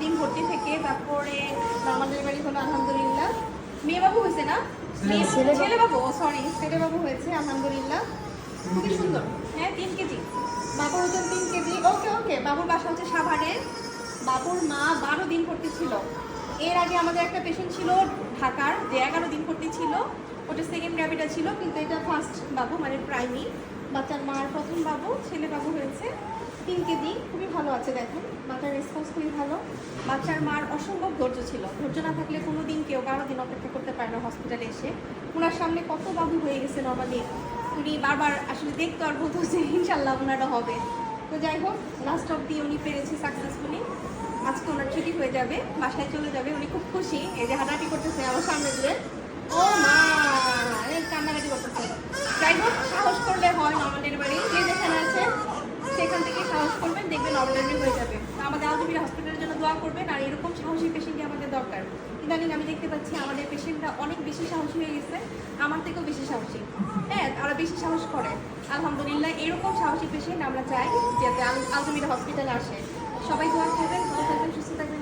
দিন ভর্তি থেকে তারপরে আমাদের বাড়ি হলো আলহামদুলিল্লাহ মেয়ে বাবু হয়েছে না, ছেলে বাবু, সরি ছেলে বাবু হয়েছে আলহামদুলিল্লাহ, খুবই সুন্দর। হ্যাঁ 3 কেজি, বাবুর ওজন 3 কেজি। ওকে ওকে, বাবুর বাসা হচ্ছে সাভারে। বাবুর মা 12 দিন ভর্তি ছিল। এর আগে আমাদের একটা পেশেন্ট ছিল ঢাকার, যে 11 দিন ভর্তি ছিল, ওটা সেকেন্ড গ্র্যাভিটা ছিল, কিন্তু এটা ফার্স্ট বাবু মানে প্রাইমি। বাচ্চার মার প্রথম বাবু, ছেলে বাবু হয়েছে 3 কেজি, খুবই ভালো আছে। দেখেন বাচ্চার রেসপন্স খুবই ভালো। বাচ্চার মার অসম্ভব ধৈর্য ছিল, ধৈর্য না থাকলে কোনো দিন কেউ 12 দিন অপেক্ষা করতে পারে না হসপিটালে এসে। ওনার সামনে কত বাবু হয়ে গেছে নর্মালি, উনি বারবার আসলে দেখতো আর বলতো যে ইনশাল্লাহ ওনারা হবে। তো যাই হোক, লাস্ট অব্দি উনি পেরেছে সাকসেসফুলি। আজকে ওনার ছুটি হয়ে যাবে, বাসায় চলে যাবে, উনি খুব খুশি। এই যে হাঁটাহাঁটি করতেছে আমার সামনে দিয়ে, ও মা কান্নাকাটি করতেছে। যাই হোক, সাহস করলে হয়, নর্মাল ডেলিভারি যে যেখানে আছে সেখান থেকে সাহস করবেন, দেখবেন নর্মাল ডেলিভারি হয়ে যাবে। আমাদের আলহামদুলিল্লাহ হসপিটালের জন্য দোয়া করবেন। আর এরকম সাহসী পেশেন্টই আমাদের দরকার। ইদানিং আমি দেখতে পাচ্ছি আমাদের পেশেন্টরা অনেক বেশি সাহসী হয়ে গেছে, আমার থেকেও বেশি সাহসী। হ্যাঁ, তারা বেশি সাহস করে। আলহামদুলিল্লাহ এরকম সাহসী পেশেন্ট আমরা চাই যাতে আলহামদুলিল্লাহ হসপিটালে আসে। সবাই দোয়া করবেন, ভালো থাকবেন, সুস্থ থাকবেন।